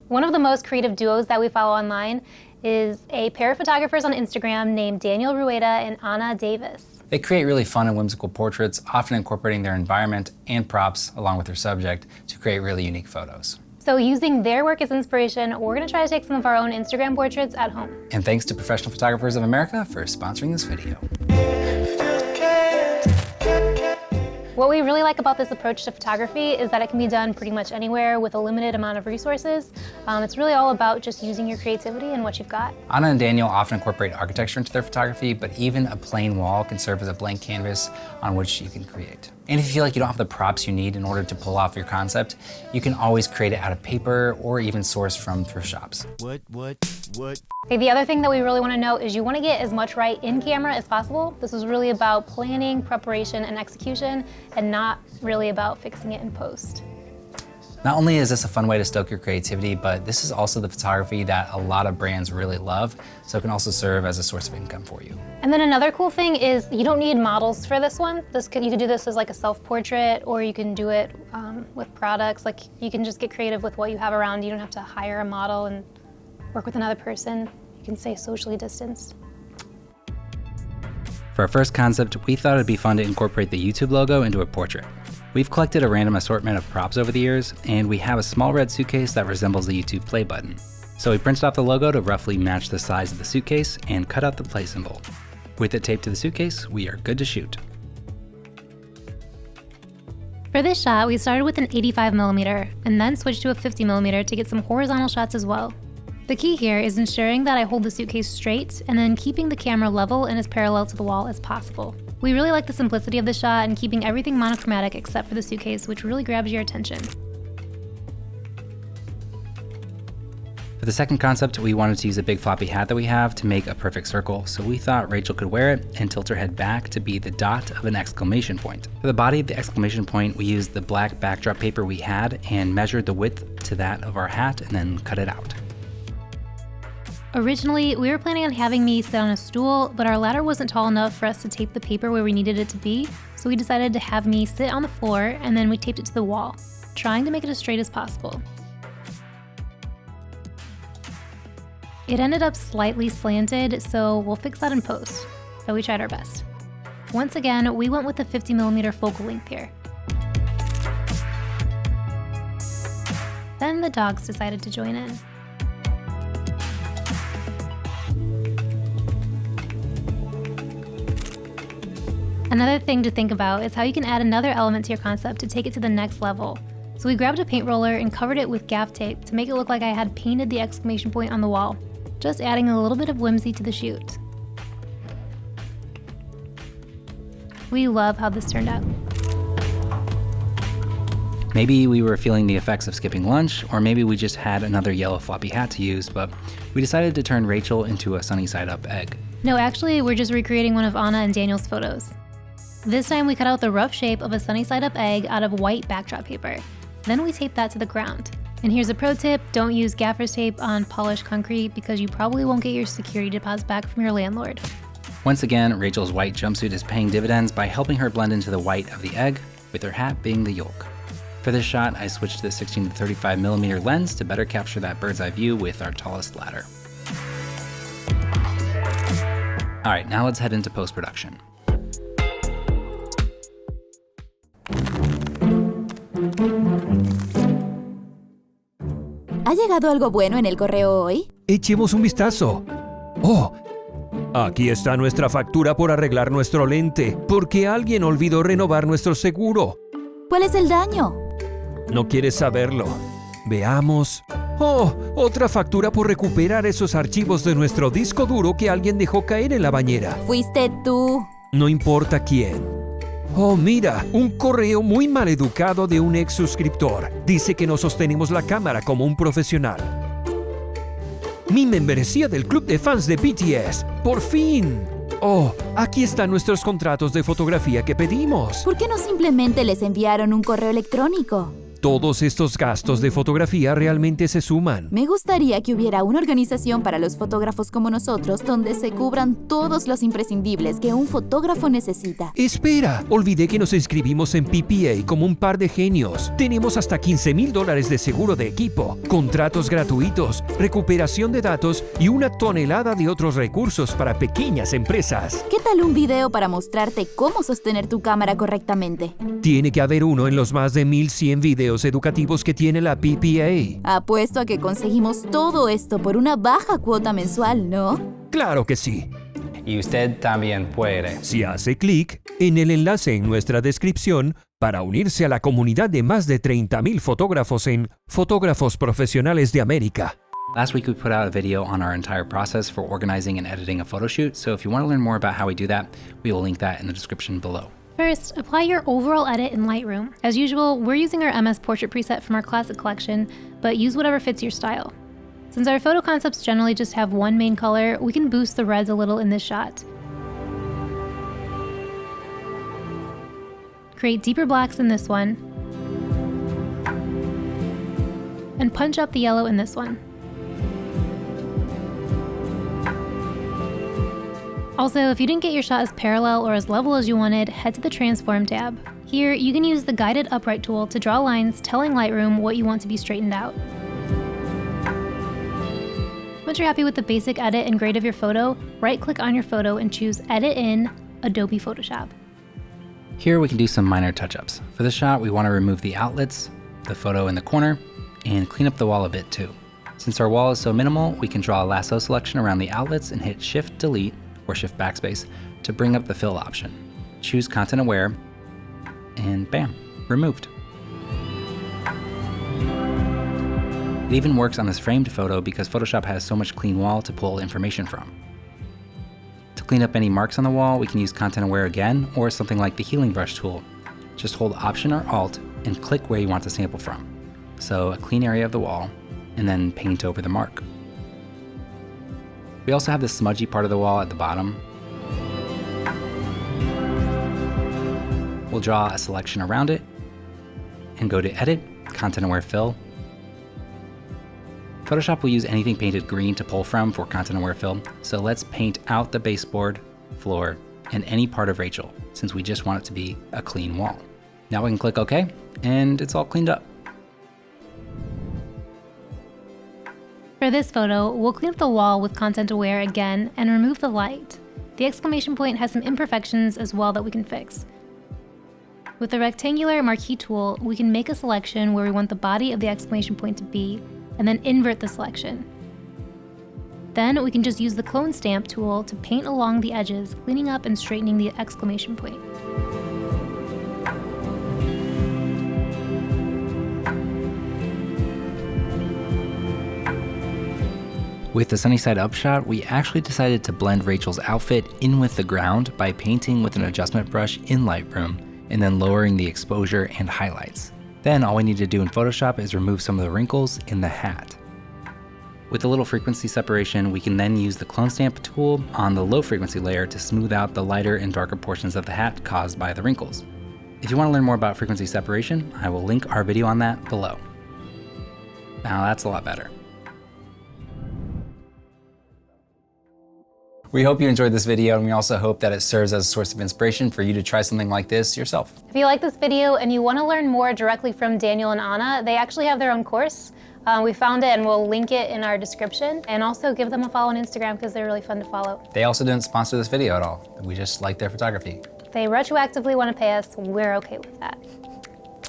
One of the most creative duos that we follow online is a pair of photographers on Instagram named Rueda and Anna Devis. They create really fun and whimsical portraits, often incorporating their environment and props along with their subject to create really unique photos. So using their work as inspiration, we're gonna try to take some of our own Instagram portraits at home. And thanks to Professional Photographers of America for sponsoring this video. What we really like about this approach to photography is that it can be done pretty much anywhere with a limited amount of resources. It's really all about just using your creativity and what you've got. Anna and Daniel often incorporate architecture into their photography, but even a plain wall can serve as a blank canvas on which you can create. And if you feel like you don't have the props you need in order to pull off your concept, you can always create it out of paper or even source from thrift shops. What? Okay, the other thing that we really want to note is you want to get as much right in camera as possible. This is really about planning, preparation, and execution, and not really about fixing it in post. Not only is this a fun way to stoke your creativity, but this is also the photography that a lot of brands really love, so it can also serve as a source of income for you. And then another cool thing is you don't need models for this one. You can do this as like a self-portrait, or you can do it with products. Like, you can just get creative with what you have around. You don't have to hire a model and work with another person. You can stay socially distanced. For our first concept, we thought it'd be fun to incorporate the YouTube logo into a portrait. We've collected a random assortment of props over the years, and we have a small red suitcase that resembles the YouTube play button. So we printed off the logo to roughly match the size of the suitcase and cut out the play symbol. With it taped to the suitcase, we are good to shoot. For this shot, we started with an 85mm and then switched to a 50mm to get some horizontal shots as well. The key here is ensuring that I hold the suitcase straight and then keeping the camera level and as parallel to the wall as possible. We really like the simplicity of the shot and keeping everything monochromatic except for the suitcase, which really grabs your attention. For the second concept, we wanted to use a big floppy hat that we have to make a perfect circle, so we thought Rachel could wear it and tilt her head back to be the dot of an exclamation point. For the body of the exclamation point, we used the black backdrop paper we had and measured the width to that of our hat and then cut it out. Originally, we were planning on having me sit on a stool, but our ladder wasn't tall enough for us to tape the paper where we needed it to be, so we decided to have me sit on the floor and then we taped it to the wall, trying to make it as straight as possible. It ended up slightly slanted, so we'll fix that in post, but we tried our best. Once again, we went with the 50mm focal length here. Then the dogs decided to join in. Another thing to think about is how you can add another element to your concept to take it to the next level. So we grabbed a paint roller and covered it with gaff tape to make it look like I had painted the exclamation point on the wall, just adding a little bit of whimsy to the shoot. We love how this turned out. Maybe we were feeling the effects of skipping lunch, or maybe we just had another yellow floppy hat to use, but we decided to turn Rachel into a sunny side up egg. No, actually, we're just recreating one of Anna and Daniel's photos. This time we cut out the rough shape of a sunny side up egg out of white backdrop paper. Then we taped that to the ground. And here's a pro tip, don't use gaffer's tape on polished concrete because you probably won't get your security deposit back from your landlord. Once again, Rachel's white jumpsuit is paying dividends by helping her blend into the white of the egg, with her hat being the yolk. For this shot, I switched to the 16 to 35mm lens to better capture that bird's eye view with our tallest ladder. All right, now let's head into post-production. ¿Ha llegado algo bueno en el correo hoy? Echemos un vistazo. ¡Oh! Aquí está nuestra factura por arreglar nuestro lente, porque alguien olvidó renovar nuestro seguro. ¿Cuál es el daño? ¿No quieres saberlo? Veamos. ¡Oh! Otra factura por recuperar esos archivos de nuestro disco duro que alguien dejó caer en la bañera. Fuiste tú. No importa quién. Oh, mira, un correo muy mal educado de un ex suscriptor. Dice que no sostenemos la cámara como un profesional. Mi membresía del club de fans de BTS. ¡Por fin! Oh, aquí están nuestros contratos de fotografía que pedimos. ¿Por qué no simplemente les enviaron un correo electrónico? Todos estos gastos de fotografía realmente se suman. Me gustaría que hubiera una organización para los fotógrafos como nosotros donde se cubran todos los imprescindibles que un fotógrafo necesita. Espera, olvidé que nos inscribimos en PPA como un par de genios. Tenemos hasta $15,000 de seguro de equipo, contratos gratuitos, recuperación de datos y una tonelada de otros recursos para pequeñas empresas. ¿Qué tal un video para mostrarte cómo sostener tu cámara correctamente? Tiene que haber uno en los más de 1,100 videos educativos que tiene la PPA. Apuesto a que conseguimos todo esto por una baja cuota mensual, ¿no? Claro que sí. Y usted también puede. Si hace clic en el enlace en nuestra descripción para unirse a la comunidad de más de 30,000 fotógrafos en Fotógrafos Profesionales de América. Last week we put out a video on our entire process for organizing and editing a photo shoot, so if you want to learn more about how we do that, we will link that in the description below. First, apply your overall edit in Lightroom. As usual, we're using our MS Portrait preset from our classic collection, but use whatever fits your style. Since our photo concepts generally just have one main color, we can boost the reds a little in this shot. Create deeper blacks in this one, and punch up the yellow in this one. Also, if you didn't get your shot as parallel or as level as you wanted, head to the Transform tab. Here, you can use the Guided Upright tool to draw lines telling Lightroom what you want to be straightened out. Once you're happy with the basic edit and grade of your photo, right-click on your photo and choose Edit in Adobe Photoshop. Here we can do some minor touch-ups. For this shot, we want to remove the outlets, the photo in the corner, and clean up the wall a bit too. Since our wall is so minimal, we can draw a lasso selection around the outlets and hit Shift-Delete or Shift Backspace to bring up the fill option. Choose Content Aware, and bam, removed. It even works on this framed photo because Photoshop has so much clean wall to pull information from. To clean up any marks on the wall, we can use Content Aware again, or something like the Healing Brush tool. Just hold Option or Alt and click where you want to sample from. So a clean area of the wall, and then paint over the mark. We also have this smudgy part of the wall at the bottom. We'll draw a selection around it and go to Edit, Content Aware Fill. Photoshop will use anything painted green to pull from for Content Aware Fill, so let's paint out the baseboard, floor, and any part of Rachel, since we just want it to be a clean wall. Now we can click OK, and it's all cleaned up. For this photo, we'll clean up the wall with Content Aware again and remove the light. The exclamation point has some imperfections as well that we can fix. With the rectangular marquee tool, we can make a selection where we want the body of the exclamation point to be, and then invert the selection. Then we can just use the clone stamp tool to paint along the edges, cleaning up and straightening the exclamation point. With the sunny side up shot, we actually decided to blend Rachel's outfit in with the ground by painting with an adjustment brush in Lightroom, and then lowering the exposure and highlights. Then all we need to do in Photoshop is remove some of the wrinkles in the hat. With a little frequency separation, we can then use the clone stamp tool on the low frequency layer to smooth out the lighter and darker portions of the hat caused by the wrinkles. If you want to learn more about frequency separation, I will link our video on that below. Now that's a lot better. We hope you enjoyed this video, and we also hope that it serves as a source of inspiration for you to try something like this yourself. If you like this video and you want to learn more directly from Daniel and Anna, they actually have their own course. We found it and we'll link it in our description, and also give them a follow on Instagram because they're really fun to follow. They also didn't sponsor this video at all. We just like their photography. If they retroactively want to pay us, we're okay with that.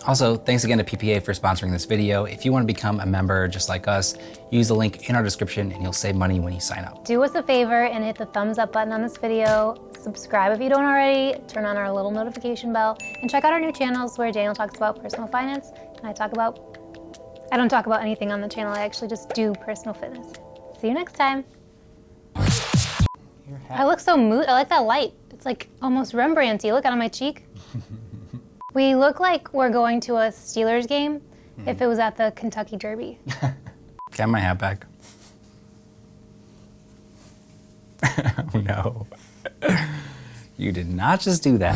Also, thanks again to PPA for sponsoring this video. If you want to become a member just like us, use the link in our description and you'll save money when you sign up. Do us a favor and hit the thumbs up button on this video. Subscribe if you don't already, turn on our little notification bell, and check out our new channels where Daniel talks about personal finance and I don't talk about anything on the channel, I actually just do personal fitness. See you next time. I look so moody, I like that light. It's like almost Rembrandt-y. Look out on my cheek. We look like we're going to a Steelers game if it was at the Kentucky Derby. Get my hat back. Oh no. You did not just do that.